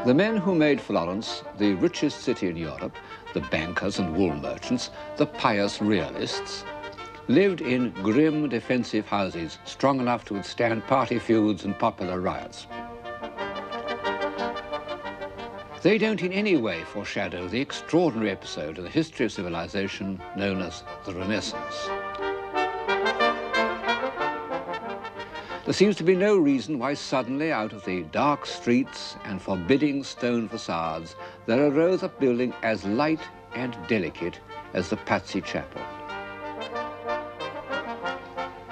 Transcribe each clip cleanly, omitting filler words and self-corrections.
The men who made Florence the richest city in Europe, the bankers and wool merchants, the pious realists, lived in grim defensive houses strong enough to withstand party feuds and popular riots. They don't in any way foreshadow the extraordinary episode in the history of civilization known as the Renaissance. There seems to be no reason why suddenly out of the dark streets and forbidding stone facades there arose a building as light and delicate as the Pazzi Chapel.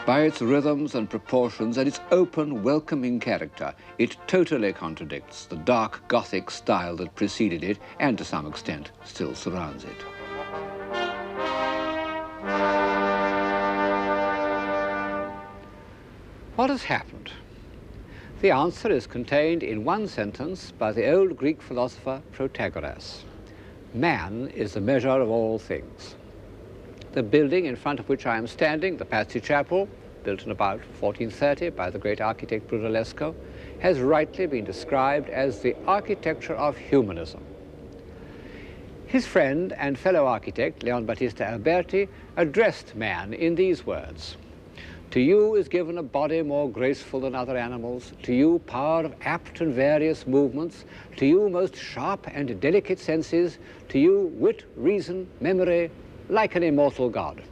By its rhythms and proportions and its open, welcoming character, it totally contradicts the dark Gothic style that preceded it and, to some extent, still surrounds it. What has happened? The answer is contained in one sentence by the old Greek philosopher Protagoras. Man is the measure of all things. The building in front of which I am standing, the Pazzi Chapel, built in about 1430 by the great architect Brunellesco, has rightly been described as the architecture of humanism. His friend and fellow architect, Leon Battista Alberti, addressed man in these words: "To you is given a body more graceful than other animals, to you power of apt and various movements, to you most sharp and delicate senses, to you wit, reason, memory, like an immortal God."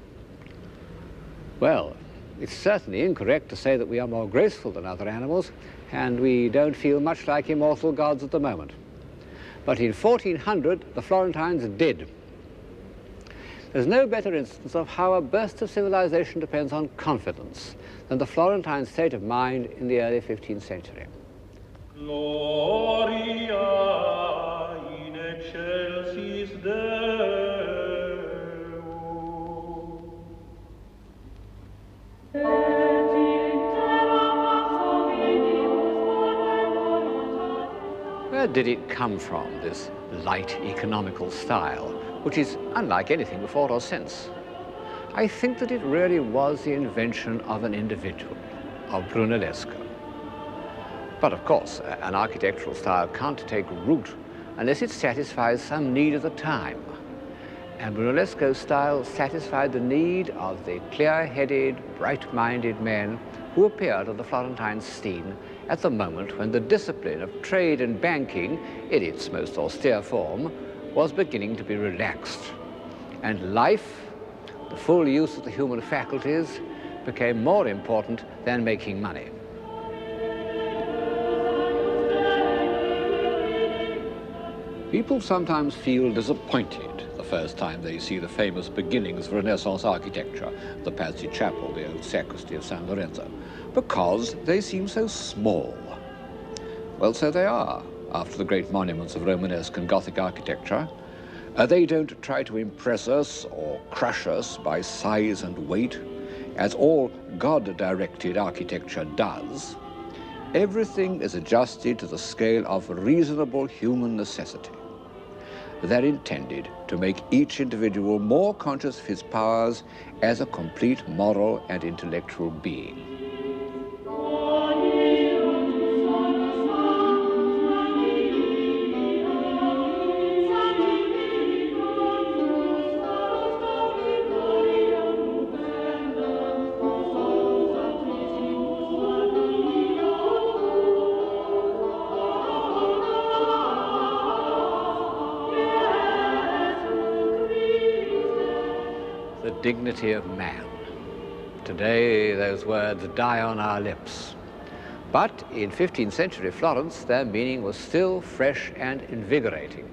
Well, it's certainly incorrect to say that we are more graceful than other animals, and we don't feel much like immortal gods at the moment. But in 1400, the Florentines did. There's no better instance of how a burst of civilization depends on confidence than the Florentine state of mind in the early 15th century. Gloria in excelsis Deo. Where did it come from, this light economical style, which is unlike anything before or since? I think that it really was the invention of an individual, of Brunellesco. But of course, an architectural style can't take root unless it satisfies some need of the time. And Brunellesco's style satisfied the need of the clear-headed, bright-minded men who appeared on the Florentine scene at the moment when the discipline of trade and banking, in its most austere form, was beginning to be relaxed. And life, the full use of the human faculties, became more important than making money. People sometimes feel disappointed the first time they see the famous beginnings of Renaissance architecture, the Pazzi Chapel, the old sacristy of San Lorenzo, because they seem so small. Well, so they are, after the great monuments of Romanesque and Gothic architecture. They don't try to impress us or crush us by size and weight, as all God-directed architecture does. Everything is adjusted to the scale of reasonable human necessity. They're intended to make each individual more conscious of his powers as a complete moral and intellectual being. Dignity of man. Today, those words die on our lips. But in 15th century Florence, their meaning was still fresh and invigorating.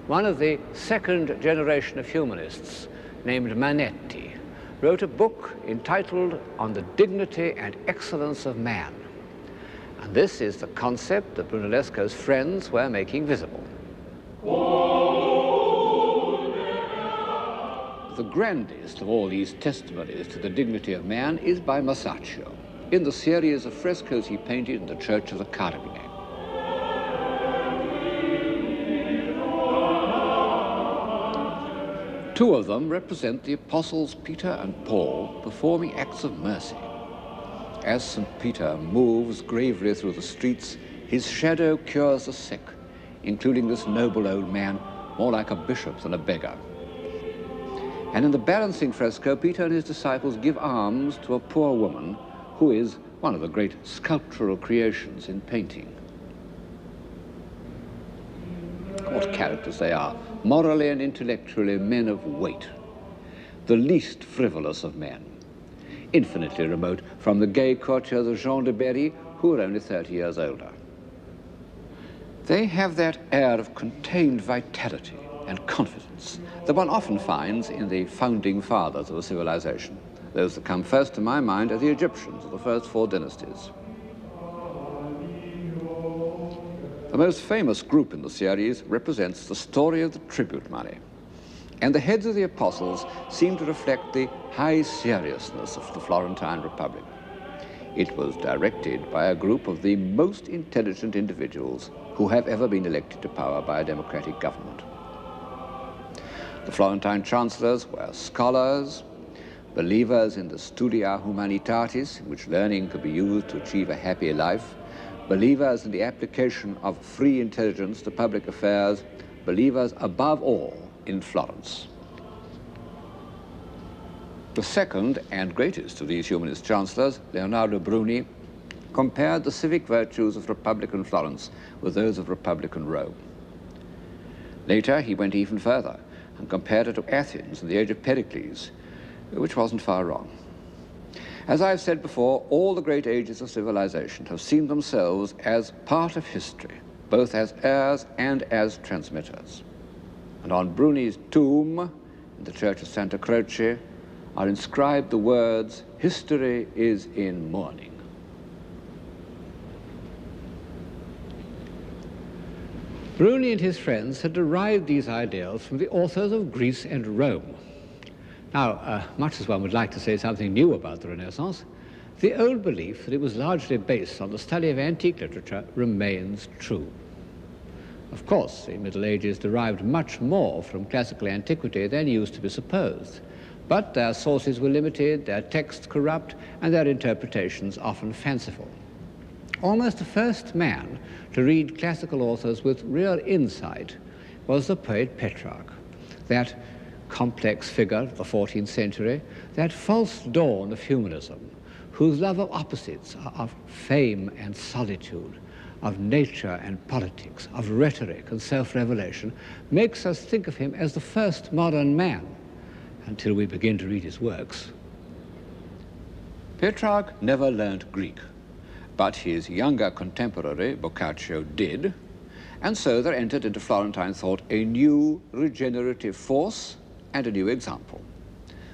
One of the second generation of humanists, named Manetti, wrote a book entitled On the Dignity and Excellence of Man. And this is the concept that Brunellesco's friends were making visible. The grandest of all these testimonies to the dignity of man is by Masaccio, in the series of frescoes he painted in the Church of the Carmine. Two of them represent the apostles Peter and Paul performing acts of mercy. As St. Peter moves gravely through the streets, his shadow cures the sick, including this noble old man, more like a bishop than a beggar. And in the balancing fresco, Peter and his disciples give alms to a poor woman who is one of the great sculptural creations in painting. What characters they are, morally and intellectually men of weight, the least frivolous of men, infinitely remote from the gay courtiers of Jean de Berry, who are only 30 years older. They have that air of contained vitality and confidence that one often finds in the founding fathers of a civilization. Those that come first to my mind are the Egyptians of the first 4 dynasties. The most famous group in the series represents the story of the tribute money. And the heads of the apostles seem to reflect the high seriousness of the Florentine Republic. It was directed by a group of the most intelligent individuals who have ever been elected to power by a democratic government. The Florentine chancellors were scholars, believers in the studia humanitatis, in which learning could be used to achieve a happy life, believers in the application of free intelligence to public affairs, believers above all in Florence. The second and greatest of these humanist chancellors, Leonardo Bruni, compared the civic virtues of Republican Florence with those of Republican Rome. Later, he went even further and compared it to Athens in the age of Pericles, which wasn't far wrong. As I've said before, all the great ages of civilization have seen themselves as part of history, both as heirs and as transmitters. And on Bruni's tomb in the church of Santa Croce are inscribed the words, "History is in mourning." Bruni and his friends had derived these ideals from the authors of Greece and Rome. Now, much as one would like to say something new about the Renaissance, the old belief that it was largely based on the study of antique literature remains true. Of course, the Middle Ages derived much more from classical antiquity than used to be supposed, but their sources were limited, their texts corrupt, and their interpretations often fanciful. Almost the first man to read classical authors with real insight was the poet Petrarch, that complex figure of the 14th century, that false dawn of humanism, whose love of opposites, of fame and solitude, of nature and politics, of rhetoric and self-revelation, makes us think of him as the first modern man, until we begin to read his works. Petrarch never learned Greek, but his younger contemporary, Boccaccio, did, and so there entered into Florentine thought a new regenerative force and a new example.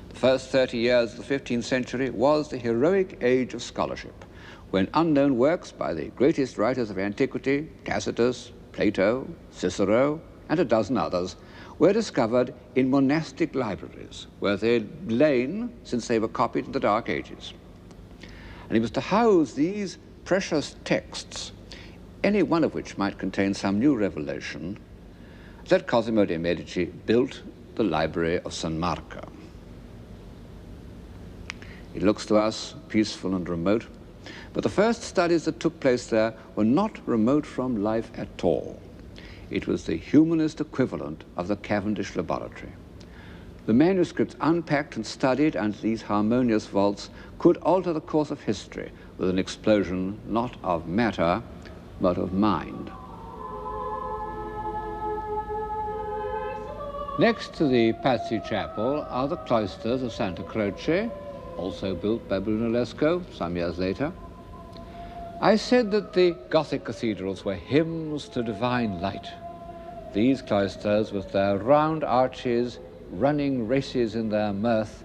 The first 30 years of the 15th century was the heroic age of scholarship, when unknown works by the greatest writers of antiquity, Tacitus, Plato, Cicero, and a dozen others, were discovered in monastic libraries, where they'd lain since they were copied in the Dark Ages. And it was to house these precious texts, any one of which might contain some new revelation, that Cosimo de' Medici built the library of San Marco. It looks to us peaceful and remote, but the first studies that took place there were not remote from life at all. It was the humanist equivalent of the Cavendish laboratory. The manuscripts unpacked and studied under these harmonious vaults could alter the course of history with an explosion not of matter, but of mind. Next to the Pazzi Chapel are the cloisters of Santa Croce, also built by Brunellesco some years later. I said that the Gothic cathedrals were hymns to divine light. These cloisters, with their round arches, running races in their mirth,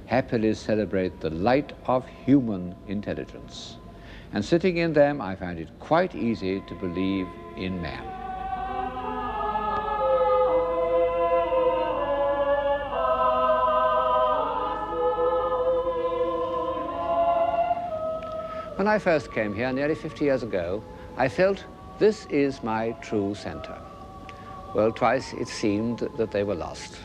happily celebrate the light of human intelligence. And sitting in them, I find it quite easy to believe in man. When I first came here nearly 50 years ago, I felt this is my true center. Well, twice it seemed that they were lost.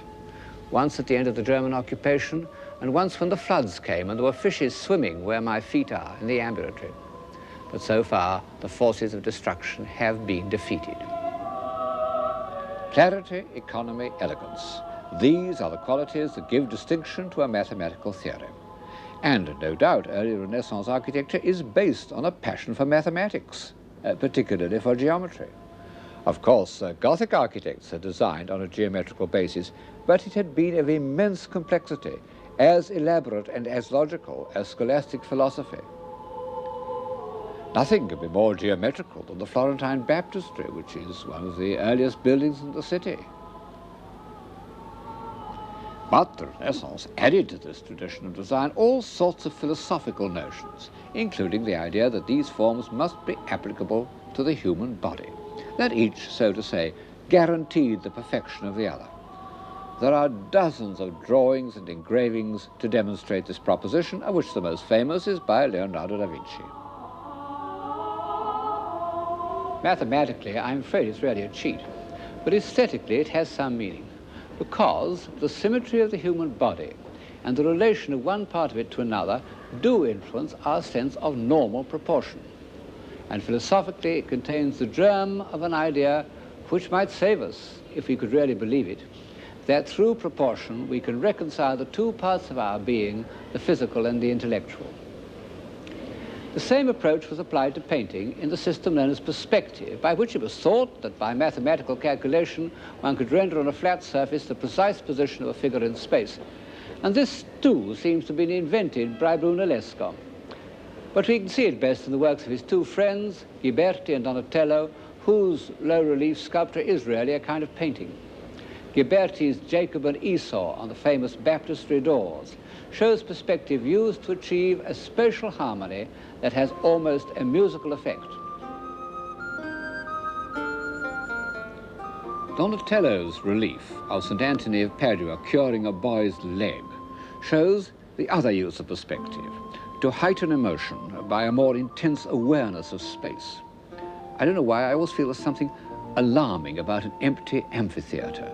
Once at the end of the German occupation, and once when the floods came and there were fishes swimming where my feet are in the ambulatory. But so far, the forces of destruction have been defeated. Clarity, economy, elegance. These are the qualities that give distinction to a mathematical theory. And no doubt early Renaissance architecture is based on a passion for mathematics, particularly for geometry. Of course, Gothic architects had designed on a geometrical basis, but it had been of immense complexity, as elaborate and as logical as scholastic philosophy. Nothing could be more geometrical than the Florentine baptistry, which is one of the earliest buildings in the city. But the Renaissance added to this tradition of design all sorts of philosophical notions, including the idea that these forms must be applicable to the human body, that each, so to say, guaranteed the perfection of the other. There are dozens of drawings and engravings to demonstrate this proposition, of which the most famous is by Leonardo da Vinci. Mathematically, I'm afraid it's really a cheat, but aesthetically it has some meaning, because the symmetry of the human body and the relation of one part of it to another do influence our sense of normal proportion. And philosophically, it contains the germ of an idea which might save us, if we could really believe it, that through proportion we can reconcile the two parts of our being, the physical and the intellectual. The same approach was applied to painting in the system known as perspective, by which it was thought that by mathematical calculation one could render on a flat surface the precise position of a figure in space. And this, too, seems to have been invented by Brunellesco. But we can see it best in the works of his two friends, Ghiberti and Donatello, whose low-relief sculpture is really a kind of painting. Ghiberti's Jacob and Esau on the famous baptistry doors shows perspective used to achieve a spatial harmony that has almost a musical effect. Donatello's relief of St. Anthony of Padua curing a boy's leg shows the other use of perspective, to heighten emotion by a more intense awareness of space. I don't know why, I always feel there's something alarming about an empty amphitheater,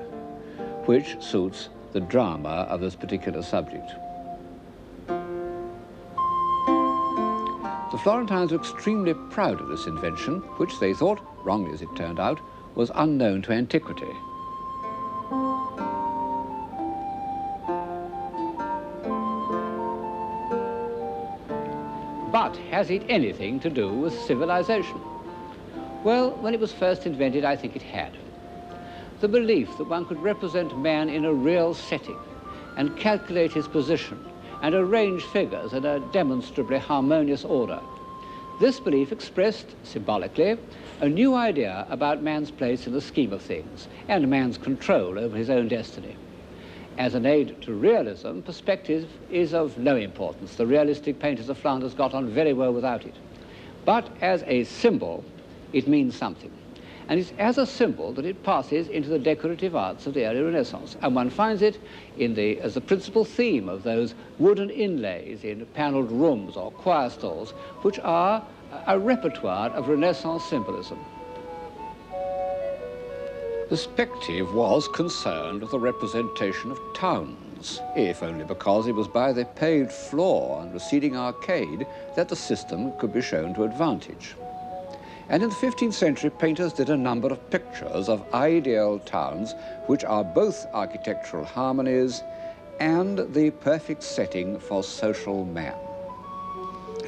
which suits the drama of this particular subject. The Florentines were extremely proud of this invention, which they thought, wrongly as it turned out, was unknown to antiquity. But has it anything to do with civilization? Well, when it was first invented, I think it had. The belief that one could represent man in a real setting and calculate his position and arrange figures in a demonstrably harmonious order. This belief expressed, symbolically, a new idea about man's place in the scheme of things and man's control over his own destiny. As an aid to realism, perspective is of no importance. The realistic painters of Flanders got on very well without it. But as a symbol, it means something. And it's as a symbol that it passes into the decorative arts of the early Renaissance. And one finds it as the principal theme of those wooden inlays in panelled rooms or choir stalls, which are a repertoire of Renaissance symbolism. Perspective was concerned with the representation of towns, if only because it was by the paved floor and receding arcade that the system could be shown to advantage. And in the 15th century, painters did a number of pictures of ideal towns, which are both architectural harmonies and the perfect setting for social man.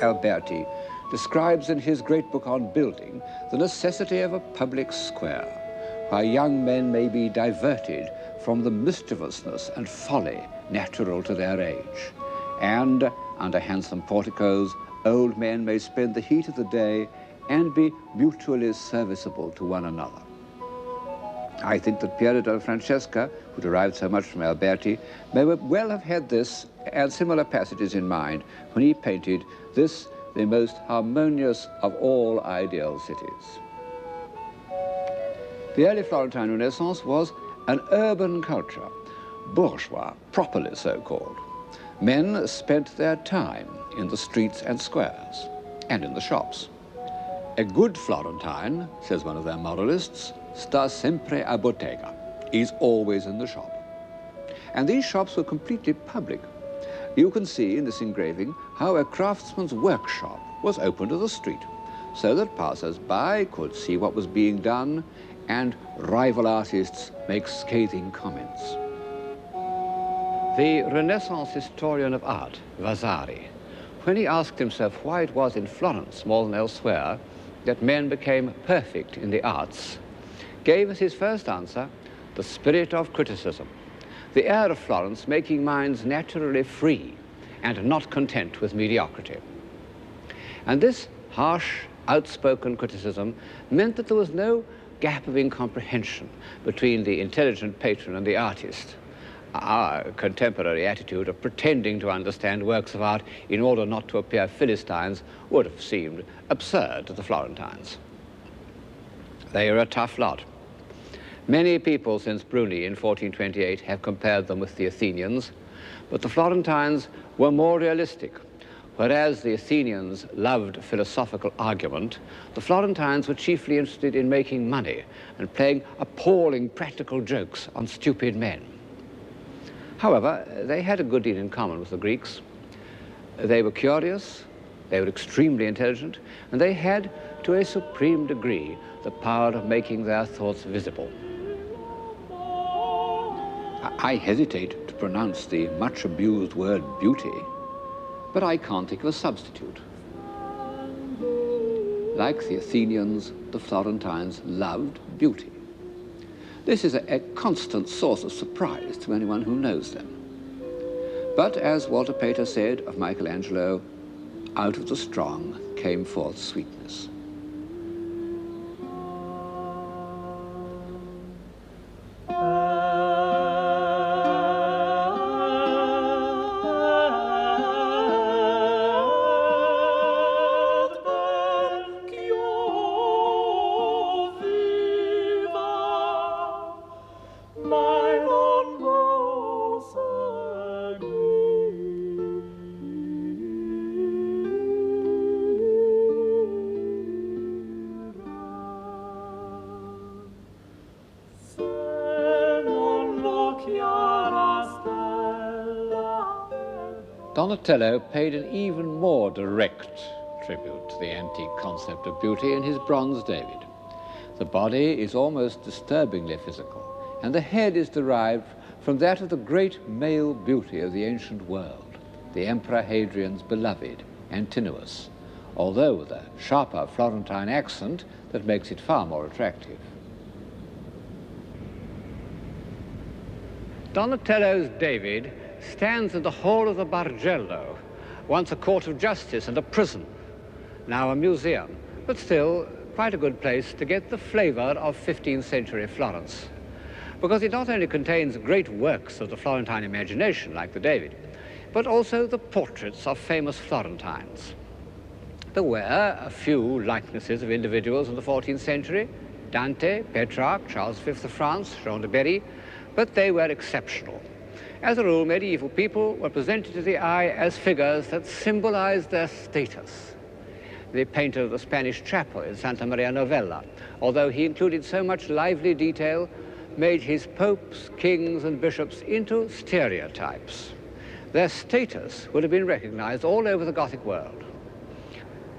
Alberti describes in his great book on building the necessity of a public square, where young men may be diverted from the mischievousness and folly natural to their age. And under handsome porticos, old men may spend the heat of the day and be mutually serviceable to one another. I think that Piero della Francesca, who derived so much from Alberti, may well have had this and similar passages in mind when he painted this, the most harmonious of all ideal cities. The early Florentine Renaissance was an urban culture, bourgeois, properly so called. Men spent their time in the streets and squares, and in the shops. A good Florentine, says one of their moralists, sta sempre a bottega, is always in the shop. And these shops were completely public. You can see in this engraving how a craftsman's workshop was open to the street, so that passers-by could see what was being done and rival artists make scathing comments. The Renaissance historian of art, Vasari, when he asked himself why it was in Florence more than elsewhere that men became perfect in the arts, gave as his first answer the spirit of criticism, the air of Florence making minds naturally free and not content with mediocrity. And this harsh, outspoken criticism meant that there was no gap of incomprehension between the intelligent patron and the artist. Our contemporary attitude of pretending to understand works of art in order not to appear Philistines would have seemed absurd to the Florentines. They are a tough lot. Many people since Bruni in 1428 have compared them with the Athenians, but the Florentines were more realistic. Whereas the Athenians loved philosophical argument, the Florentines were chiefly interested in making money and playing appalling practical jokes on stupid men. However, they had a good deal in common with the Greeks. They were curious, they were extremely intelligent, and they had, to a supreme degree, the power of making their thoughts visible. I hesitate to pronounce the much abused word beauty, but I can't think of a substitute. Like the Athenians, the Florentines loved beauty. This is a constant source of surprise to anyone who knows them. But as Walter Pater said of Michelangelo, out of the strong came forth sweetness. Donatello paid an even more direct tribute to the antique concept of beauty in his bronze David. The body is almost disturbingly physical, and the head is derived from that of the great male beauty of the ancient world, the Emperor Hadrian's beloved, Antinous, although with a sharper Florentine accent that makes it far more attractive. Donatello's David stands in the hall of the Bargello, once a court of justice and a prison, now a museum, but still quite a good place to get the flavor of 15th century Florence, because it not only contains great works of the Florentine imagination, like the David, but also the portraits of famous Florentines. There were a few likenesses of individuals in the 14th century, Dante, Petrarch, Charles V of France, Jean de Berry, but they were exceptional. As a rule, medieval people were presented to the eye as figures that symbolized their status. The painter of the Spanish chapel in Santa Maria Novella, although he included so much lively detail, made his popes, kings, and bishops into stereotypes. Their status would have been recognized all over the Gothic world.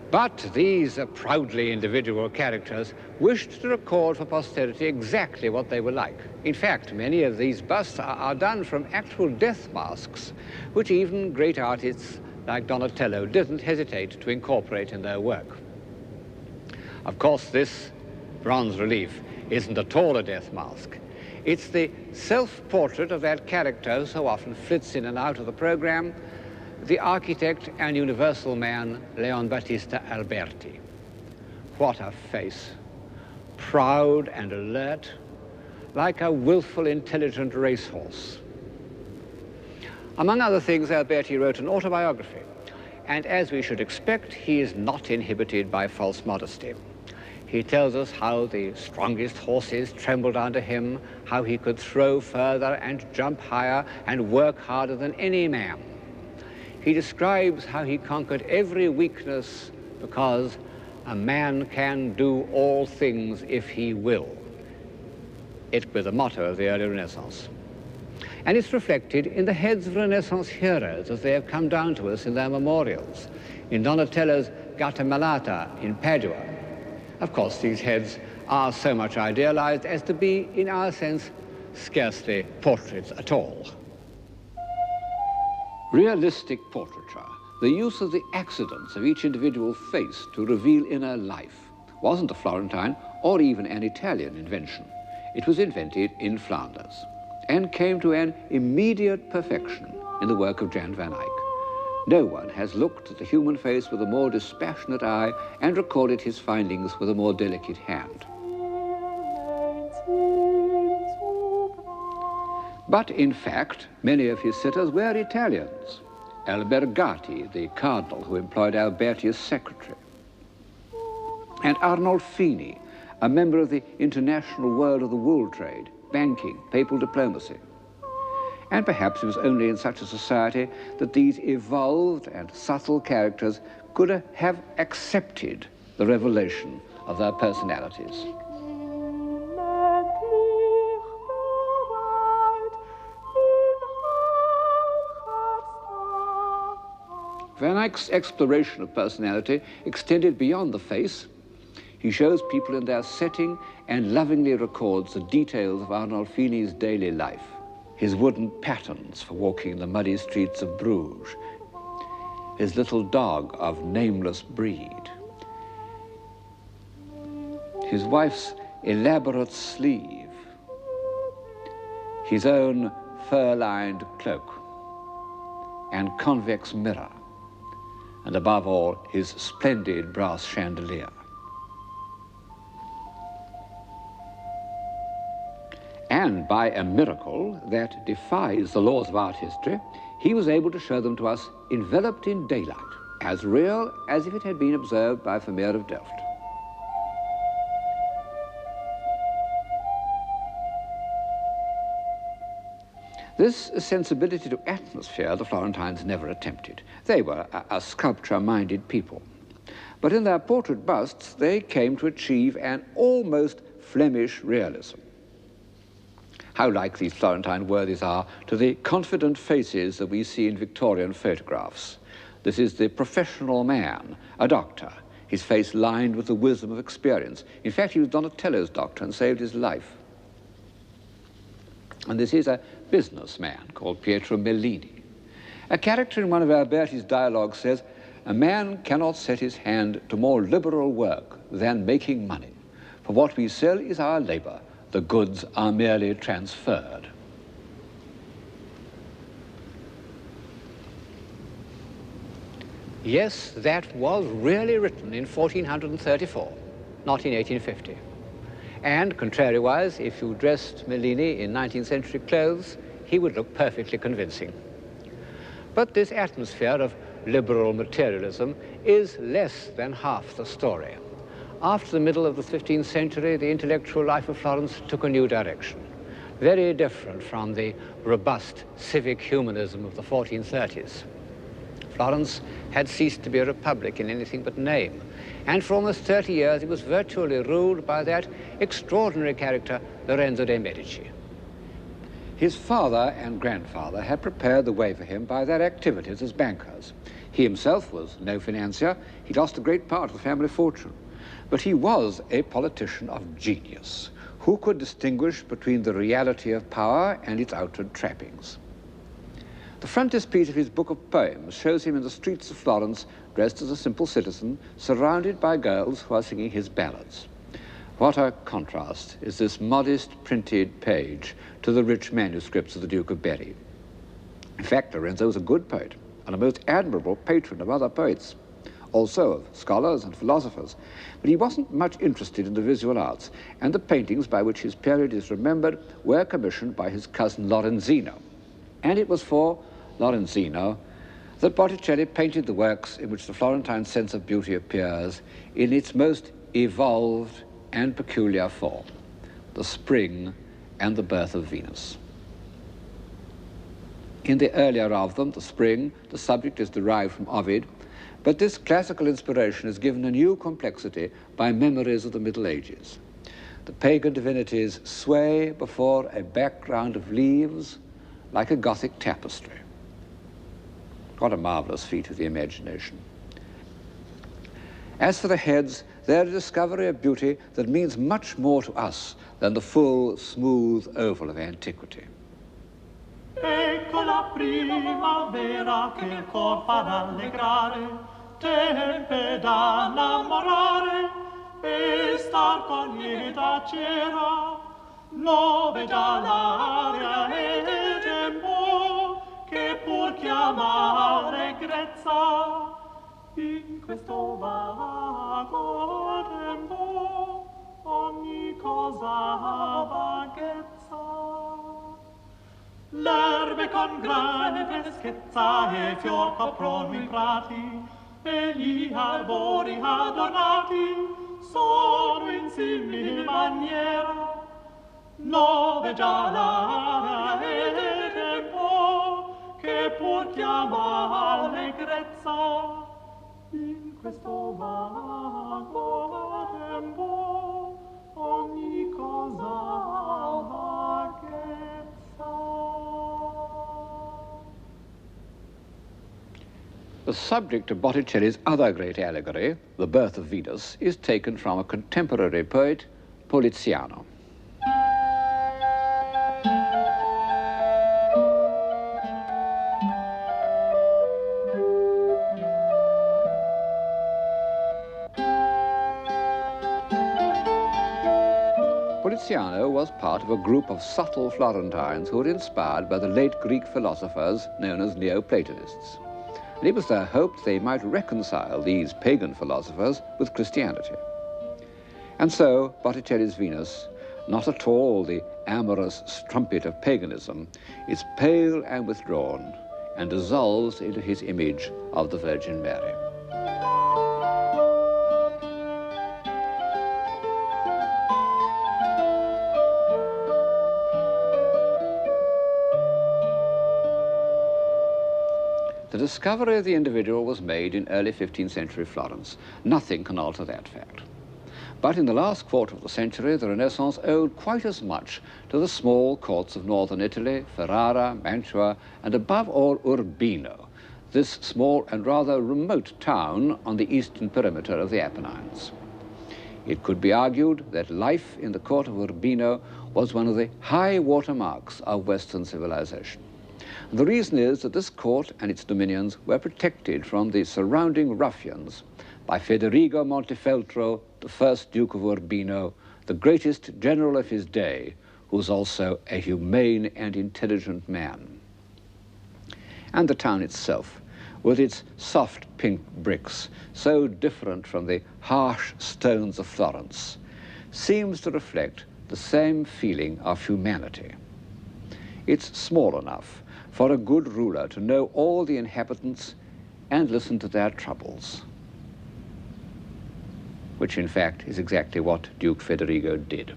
But these proudly individual characters wished to record for posterity exactly what they were like. In fact, many of these busts are done from actual death masks, which even great artists like Donatello didn't hesitate to incorporate in their work. Of course, this bronze relief isn't at all a death mask. It's the self-portrait of that character who so often flits in and out of the program, the architect and universal man, Leon Battista Alberti. What a face, proud and alert, like a willful, intelligent racehorse. Among other things, Alberti wrote an autobiography, and as we should expect, he is not inhibited by false modesty. He tells us how the strongest horses trembled under him, how he could throw further and jump higher and work harder than any man. He describes how he conquered every weakness because a man can do all things if he will. It was the motto of the early Renaissance. And it's reflected in the heads of Renaissance heroes as they have come down to us in their memorials, in Donatello's Gattamelata in Padua. Of course, these heads are so much idealized as to be, in our sense, scarcely portraits at all. Realistic portraiture, the use of the accidents of each individual face to reveal inner life, wasn't a Florentine or even an Italian invention. It was invented in Flanders and came to an immediate perfection in the work of Jan van Eyck. No one has looked at the human face with a more dispassionate eye and recorded his findings with a more delicate hand. But in fact, many of his sitters were Italians. Albergati, the cardinal who employed Alberti as secretary, and Arnolfini, a member of the international world of the wool trade, banking, papal diplomacy. And perhaps it was only in such a society that these evolved and subtle characters could have accepted the revelation of their personalities. Van Eyck's exploration of personality extended beyond the face. He shows people in their setting and lovingly records the details of Arnolfini's daily life. His wooden patterns for walking in the muddy streets of Bruges, his little dog of nameless breed, his wife's elaborate sleeve, his own fur-lined cloak and convex mirror, and above all, his splendid brass chandelier. And by a miracle that defies the laws of art history, he was able to show them to us enveloped in daylight, as real as if it had been observed by Vermeer of Delft. This sensibility to atmosphere the Florentines never attempted. They were a sculpture-minded people. But in their portrait busts, they came to achieve an almost Flemish realism. How like these Florentine worthies are to the confident faces that we see in Victorian photographs. This is the professional man, a doctor, his face lined with the wisdom of experience. In fact, he was Donatello's doctor and saved his life. And this is a businessman called Pietro Mellini. A character in one of Alberti's dialogues says, "A man cannot set his hand to more liberal work than making money. For what we sell is our labor. The goods are merely transferred." Yes, that was really written in 1434, not in 1850. And contrariwise, if you dressed Mellini in 19th century clothes, he would look perfectly convincing. But this atmosphere of liberal materialism is less than half the story. After the middle of the 15th century, the intellectual life of Florence took a new direction, very different from the robust civic humanism of the 1430s. Florence had ceased to be a republic in anything but name, and for almost 30 years it was virtually ruled by that extraordinary character, Lorenzo de' Medici. His father and grandfather had prepared the way for him by their activities as bankers. He himself was no financier. He lost a great part of the family fortune. But he was a politician of genius who could distinguish between the reality of power and its outward trappings. The frontispiece of his book of poems shows him in the streets of Florence, dressed as a simple citizen, surrounded by girls who are singing his ballads. What a contrast is this modest printed page to the rich manuscripts of the Duke of Berry. In fact, Lorenzo was a good poet and a most admirable patron of other poets, also of scholars and philosophers, but he wasn't much interested in the visual arts, and the paintings by which his period is remembered were commissioned by his cousin Lorenzino. And it was for Lorenzino that Botticelli painted the works in which the Florentine sense of beauty appears in its most evolved and peculiar form, the Spring and the Birth of Venus. In the earlier of them, the Spring, the subject is derived from Ovid, but this classical inspiration is given a new complexity by memories of the Middle Ages. The pagan divinities sway before a background of leaves like a Gothic tapestry. What a marvelous feat of the imagination. As for the heads, they're a discovery of beauty that means much more to us than the full, smooth oval of antiquity. Ecco la primavera che il cor fa rallegrare, tempe da innamorare e star con lieta cera, nove già l'aria e il tempo che pur chiama allegrezza. In questo vago tempo ogni cosa ha vaghezza. L'erbe con grande freschezza e fior coprono i prati, e gli arbori adornati sono in simil maniera. Nove già l'aria e il tempo che pur chiama allegrezza. In questo vago tempo ogni cosa ha vaghezza. The subject of Botticelli's other great allegory, The Birth of Venus, is taken from a contemporary poet, Poliziano. Poliziano was part of a group of subtle Florentines who were inspired by the late Greek philosophers known as Neoplatonists. And it was their hope they might reconcile these pagan philosophers with Christianity. And so Botticelli's Venus, not at all the amorous strumpet of paganism, is pale and withdrawn and dissolves into his image of the Virgin Mary. The discovery of the individual was made in early 15th century Florence. Nothing can alter that fact. But in the last quarter of the century, the Renaissance owed quite as much to the small courts of northern Italy, Ferrara, Mantua, and above all Urbino, this small and rather remote town on the eastern perimeter of the Apennines. It could be argued that life in the court of Urbino was one of the high watermarks of Western civilization. The reason is that this court and its dominions were protected from the surrounding ruffians by Federigo Montefeltro, the first Duke of Urbino, the greatest general of his day, who was also a humane and intelligent man. And the town itself, with its soft pink bricks, so different from the harsh stones of Florence, seems to reflect the same feeling of humanity. It's small enough for a good ruler to know all the inhabitants and listen to their troubles, which in fact is exactly what Duke Federigo did.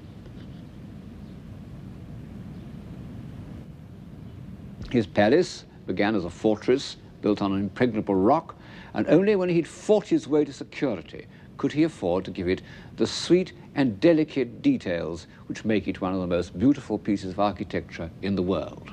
His palace began as a fortress built on an impregnable rock, and only when he'd fought his way to security could he afford to give it the sweet and delicate details which make it one of the most beautiful pieces of architecture in the world.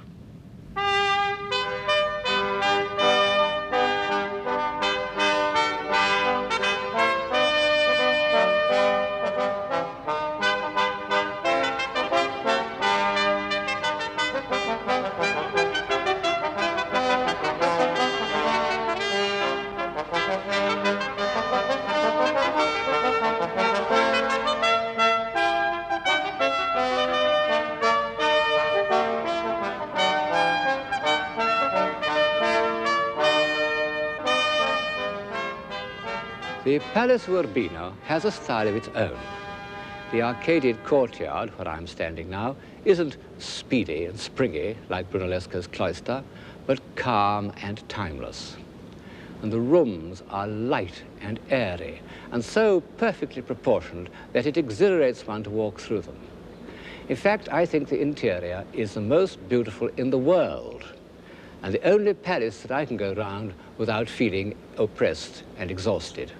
The Palace of Urbino has a style of its own. The arcaded courtyard, where I'm standing now, isn't speedy and springy like Brunellesco's cloister, but calm and timeless. And the rooms are light and airy, and so perfectly proportioned that it exhilarates one to walk through them. In fact, I think the interior is the most beautiful in the world, and the only palace that I can go round without feeling oppressed and exhausted.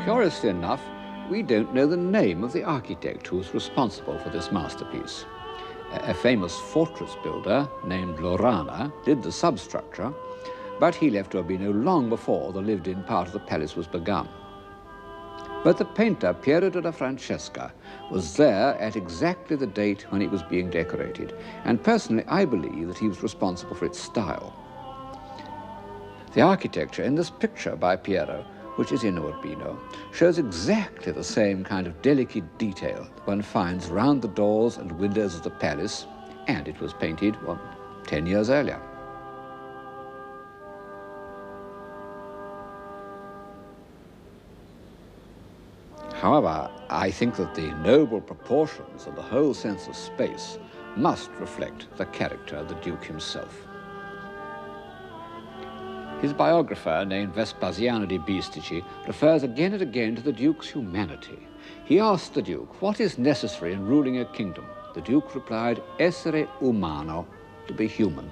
Curiously enough, we don't know the name of the architect who was responsible for this masterpiece. A famous fortress builder named Lorana did the substructure, but he left Urbino long before the lived-in part of the palace was begun. But the painter Piero della Francesca was there at exactly the date when it was being decorated, and personally I believe that he was responsible for its style. The architecture in this picture by Piero, which is in Urbino, shows exactly the same kind of delicate detail that one finds round the doors and windows of the palace, and it was painted, 10 years earlier. However, I think that the noble proportions and the whole sense of space must reflect the character of the Duke himself. His biographer, named Vespasiano di Bistici, refers again and again to the Duke's humanity. He asked the Duke, what is necessary in ruling a kingdom? The Duke replied, essere umano, to be human.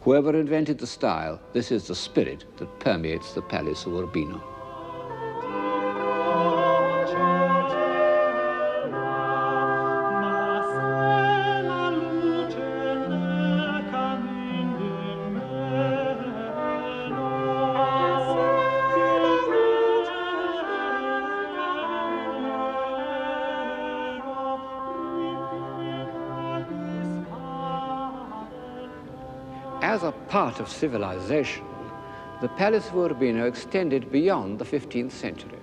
Whoever invented the style, this is the spirit that permeates the Palace of Urbino. As a part of civilization, the Palace of Urbino extended beyond the 15th century.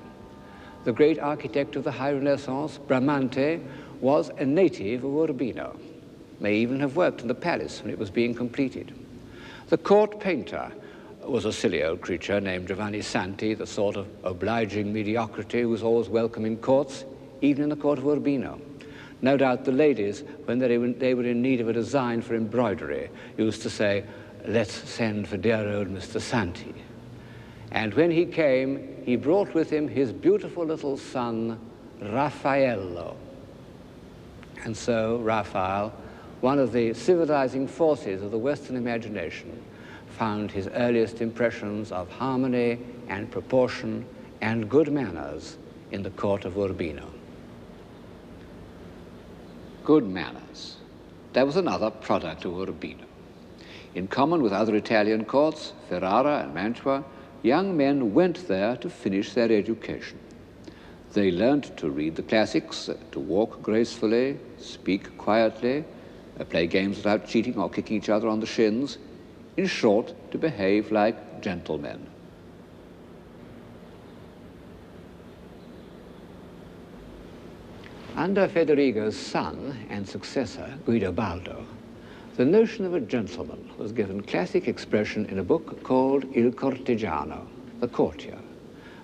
The great architect of the High Renaissance, Bramante, was a native of Urbino, may even have worked in the palace when it was being completed. The court painter was a silly old creature named Giovanni Santi, the sort of obliging mediocrity who was always welcome in courts, even in the court of Urbino. No doubt the ladies, when they were in need of a design for embroidery, used to say, let's send for dear old Mr. Santi. And when he came, he brought with him his beautiful little son, Raffaello. And so Raphael, one of the civilizing forces of the Western imagination, found his earliest impressions of harmony and proportion and good manners in the court of Urbino. Good manners. That was another product of Urbino. In common with other Italian courts, Ferrara and Mantua, young men went there to finish their education. They learned to read the classics, to walk gracefully, speak quietly, play games without cheating or kicking each other on the shins. In short, to behave like gentlemen. Under Federigo's son and successor, Guidobaldo, the notion of a gentleman was given classic expression in a book called Il Cortigiano, the courtier,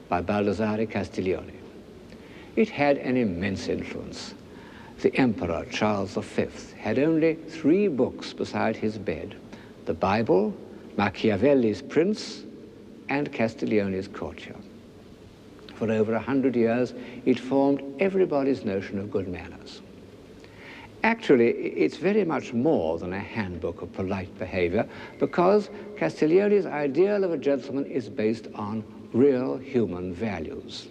by Baldassare Castiglione. It had an immense influence. The Emperor Charles V had only 3 books beside his bed: the Bible, Machiavelli's Prince, and Castiglione's Courtier. For over 100 years, it formed everybody's notion of good manners. Actually, it's very much more than a handbook of polite behavior, because Castiglione's ideal of a gentleman is based on real human values.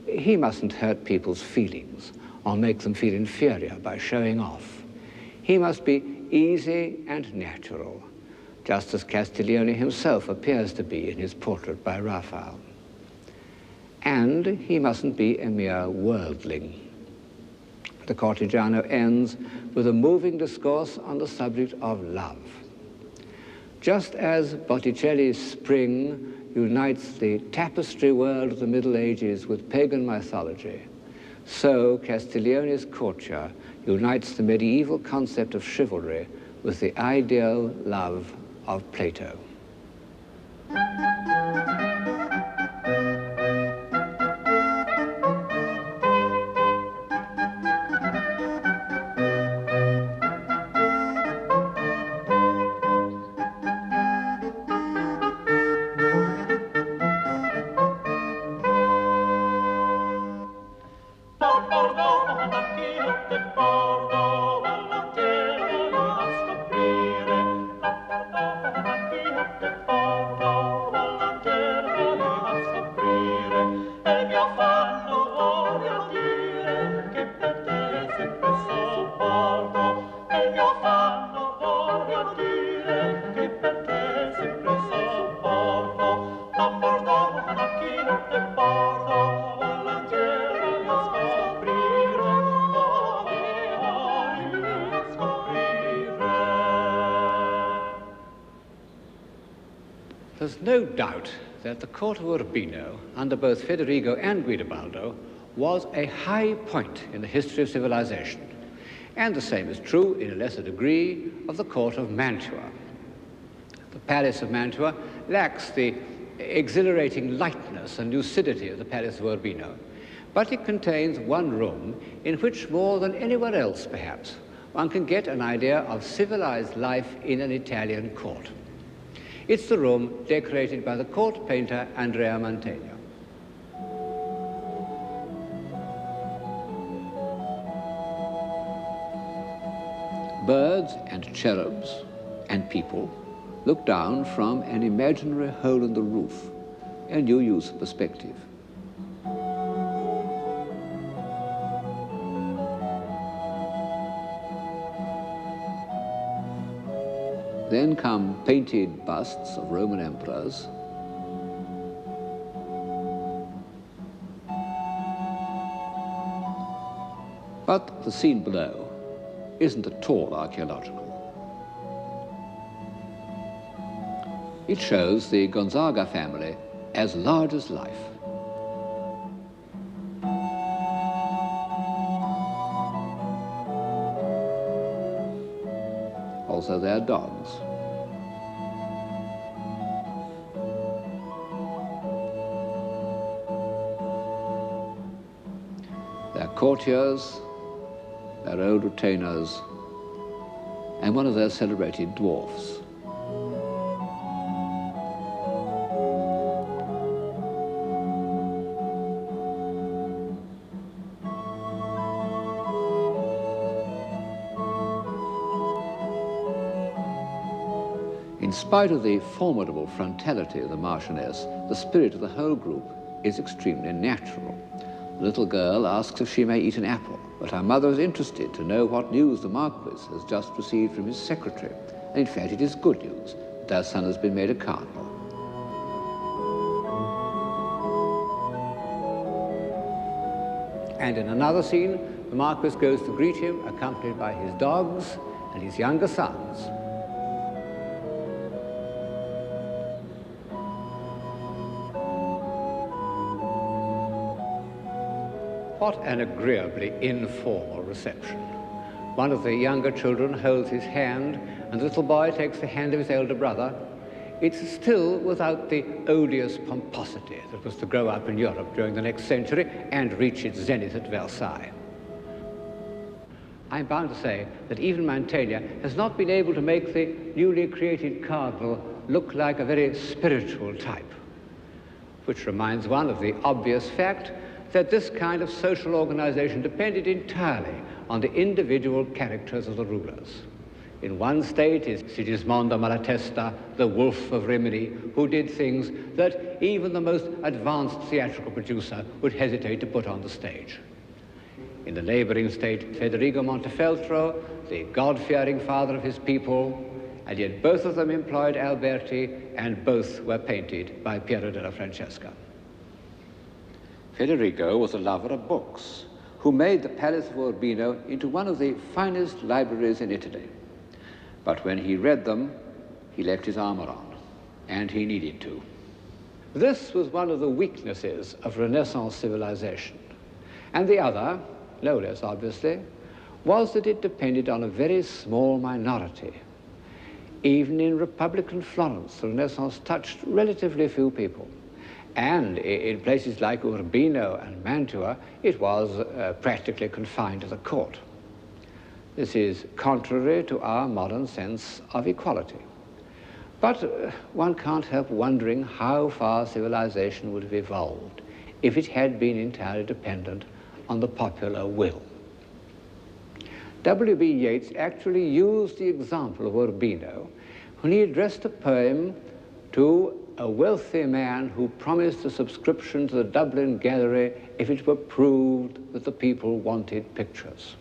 He mustn't hurt people's feelings or make them feel inferior by showing off. He must be easy and natural, just as Castiglione himself appears to be in his portrait by Raphael. And he mustn't be a mere worldling. The Cortigiano ends with a moving discourse on the subject of love. Just as Botticelli's Spring unites the tapestry world of the Middle Ages with pagan mythology, so Castiglione's Courtier unites the medieval concept of chivalry with the ideal love of Plato. E mio There's no doubt that the court of Urbino, under both Federigo and Guidobaldo, was a high point in the history of civilization. And the same is true, in a lesser degree, of the court of Mantua. The Palace of Mantua lacks the exhilarating lightness and lucidity of the Palace of Urbino, but it contains one room in which, more than anywhere else perhaps, one can get an idea of civilized life in an Italian court. It's the room decorated by the court painter Andrea Mantegna. Birds and cherubs and people look down from an imaginary hole in the roof, a new use of perspective. Then come painted busts of Roman emperors, but the scene below isn't at all archaeological. It shows the Gonzaga family as large as life. Also their dogs. Their courtiers, their old retainers, and one of their celebrated dwarfs. In spite of the formidable frontality of the Marchioness, the spirit of the whole group is extremely natural. The little girl asks if she may eat an apple, but her mother is interested to know what news the Marquis has just received from his secretary. And in fact, it is good news that their son has been made a cardinal. And in another scene, the Marquis goes to greet him, accompanied by his dogs and his younger sons. What an agreeably informal reception. One of the younger children holds his hand, and the little boy takes the hand of his elder brother. It's still without the odious pomposity that was to grow up in Europe during the next century and reach its zenith at Versailles. I'm bound to say that even Mantegna has not been able to make the newly created cardinal look like a very spiritual type, which reminds one of the obvious fact that this kind of social organization depended entirely on the individual characters of the rulers. In one state is Sigismondo Malatesta, the wolf of Rimini, who did things that even the most advanced theatrical producer would hesitate to put on the stage. In the neighboring state, Federigo Montefeltro, the God-fearing father of his people, and yet both of them employed Alberti, and both were painted by Piero della Francesca. Federigo was a lover of books, who made the Palace of Urbino into one of the finest libraries in Italy. But when he read them, he left his armor on, and he needed to. This was one of the weaknesses of Renaissance civilization. And the other, no less obviously, was that it depended on a very small minority. Even in Republican Florence, the Renaissance touched relatively few people. And in places like Urbino and Mantua, it was practically confined to the court. This is contrary to our modern sense of equality. But one can't help wondering how far civilization would have evolved if it had been entirely dependent on the popular will. W.B. Yeats actually used the example of Urbino when he addressed a poem to a wealthy man who promised a subscription to the Dublin Gallery if it were proved that the people wanted pictures.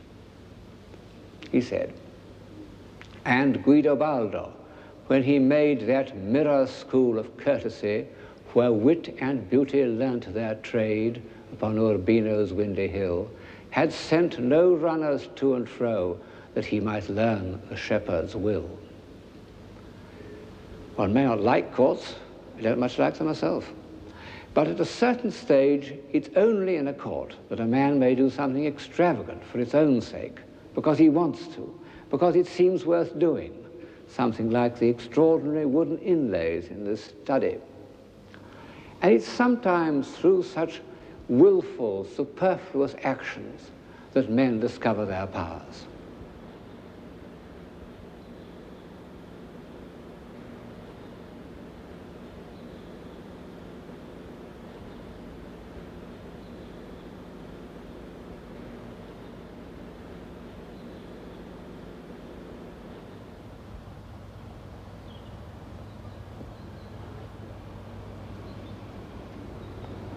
He said, and Guidobaldo, when he made that mirror school of courtesy where wit and beauty learnt their trade upon Urbino's windy hill, had sent no runners to and fro that he might learn the shepherd's will. One may not like courts, I don't much like them myself. But at a certain stage, it's only in a court that a man may do something extravagant for its own sake, because he wants to, because it seems worth doing, something like the extraordinary wooden inlays in this study. And it's sometimes through such willful, superfluous actions that men discover their powers.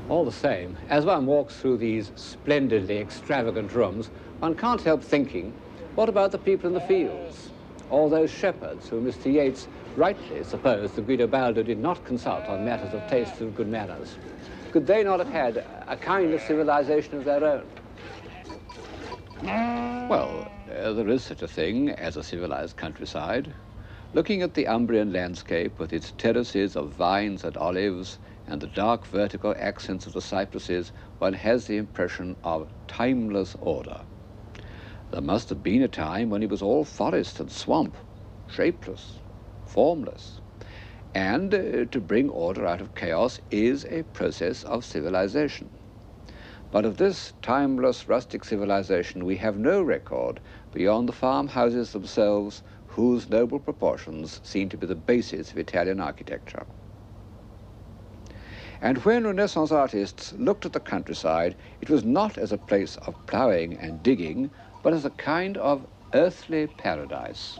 All the same, as one walks through these splendidly extravagant rooms, one can't help thinking, what about the people in the fields? All those shepherds who Mr. Yeats rightly supposed that Guidobaldo did not consult on matters of taste and good manners. Could they not have had a kind of civilization of their own? Well, there is such a thing as a civilized countryside. Looking at the Umbrian landscape with its terraces of vines and olives, and the dark vertical accents of the cypresses, one has the impression of timeless order. There must have been a time when it was all forest and swamp, shapeless, formless. And to bring order out of chaos is a process of civilization. But of this timeless rustic civilization we have no record beyond the farmhouses themselves, whose noble proportions seem to be the basis of Italian architecture. And when Renaissance artists looked at the countryside, it was not as a place of ploughing and digging, but as a kind of earthly paradise.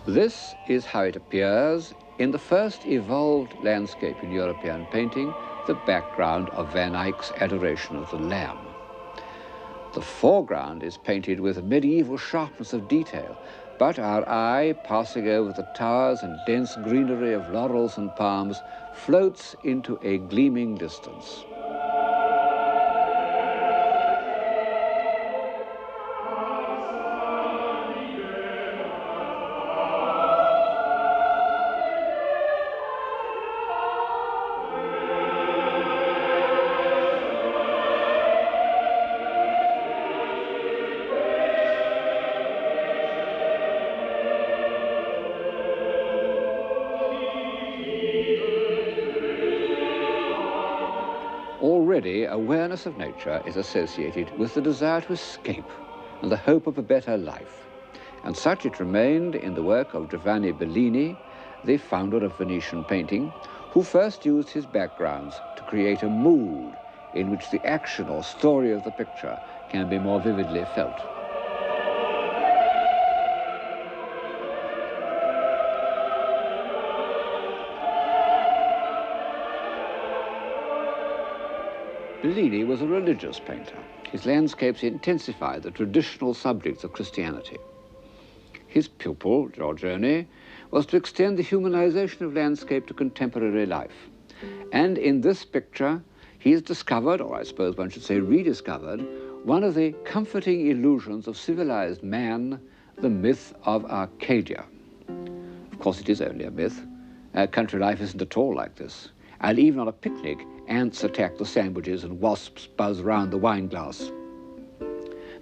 This is how it appears in the first evolved landscape in European painting, the background of Van Eyck's Adoration of the Lamb. The foreground is painted with medieval sharpness of detail, but our eye, passing over the towers and dense greenery of laurels and palms, floats into a gleaming distance. Already, awareness of nature is associated with the desire to escape and the hope of a better life. And such it remained in the work of Giovanni Bellini, the founder of Venetian painting, who first used his backgrounds to create a mood in which the action or story of the picture can be more vividly felt. Bellini was a religious painter. His landscapes intensified the traditional subjects of Christianity. His pupil, Giorgione, was to extend the humanization of landscape to contemporary life. And in this picture, he has discovered, or I suppose one should say rediscovered, one of the comforting illusions of civilized man, the myth of Arcadia. Of course, it is only a myth. Country life isn't at all like this. And even on a picnic, ants attack the sandwiches and wasps buzz round the wine glass.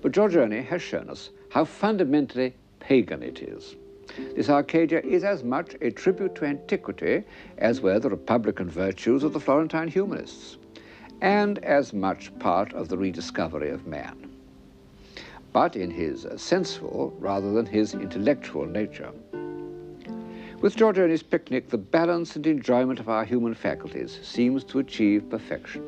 But Giorgione has shown us how fundamentally pagan it is. This Arcadia is as much a tribute to antiquity as were the republican virtues of the Florentine humanists, and as much part of the rediscovery of man, but in his sensual rather than his intellectual nature. With Giorgione's picnic, the balance and enjoyment of our human faculties seems to achieve perfection.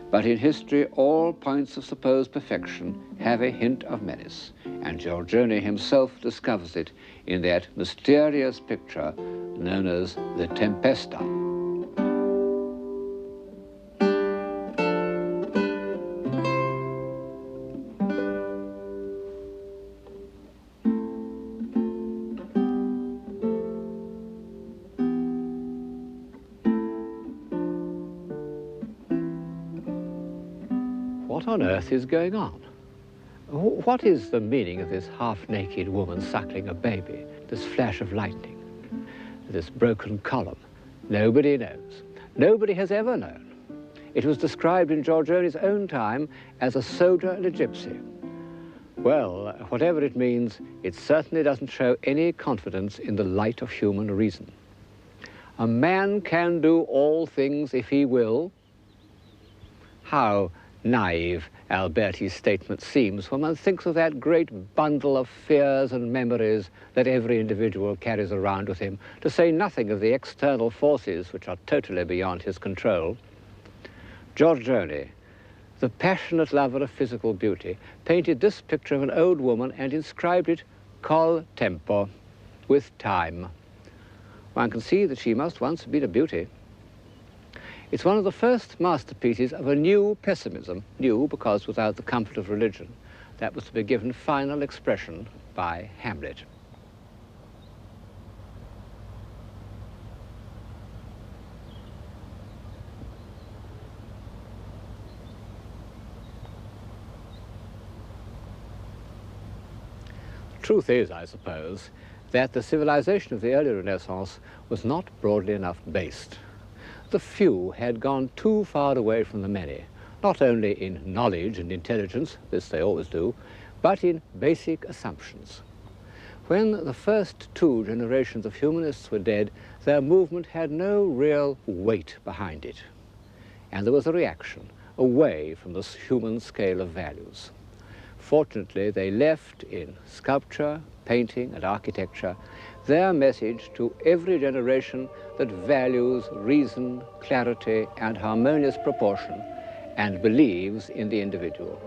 But in history, all points of supposed perfection have a hint of menace, and Giorgione himself discovers it in that mysterious picture known as the Tempesta. What on earth is going on? What is the meaning of this half-naked woman suckling a baby, this flash of lightning, this broken column? Nobody knows. Nobody has ever known. It was described in Giorgione's own time as a soldier and a gypsy. Well, whatever it means, it certainly doesn't show any confidence in the light of human reason. A man can do all things if he will. How naive Alberti's statement seems when one thinks of that great bundle of fears and memories that every individual carries around with him, to say nothing of the external forces which are totally beyond his control. Giorgione, the passionate lover of physical beauty, painted this picture of an old woman and inscribed it col tempo, with time. One can see that she must once have been a beauty. It's one of the first masterpieces of a new pessimism, new because without the comfort of religion, that was to be given final expression by Hamlet. The truth is, I suppose, that the civilization of the early Renaissance was not broadly enough based. The few had gone too far away from the many, not only in knowledge and intelligence, this they always do, but in basic assumptions. When the first two generations of humanists were dead, their movement had no real weight behind it. And there was a reaction away from this human scale of values. Fortunately, they left in sculpture, painting, and architecture their message to every generation that values reason, clarity, and harmonious proportion, and believes in the individual.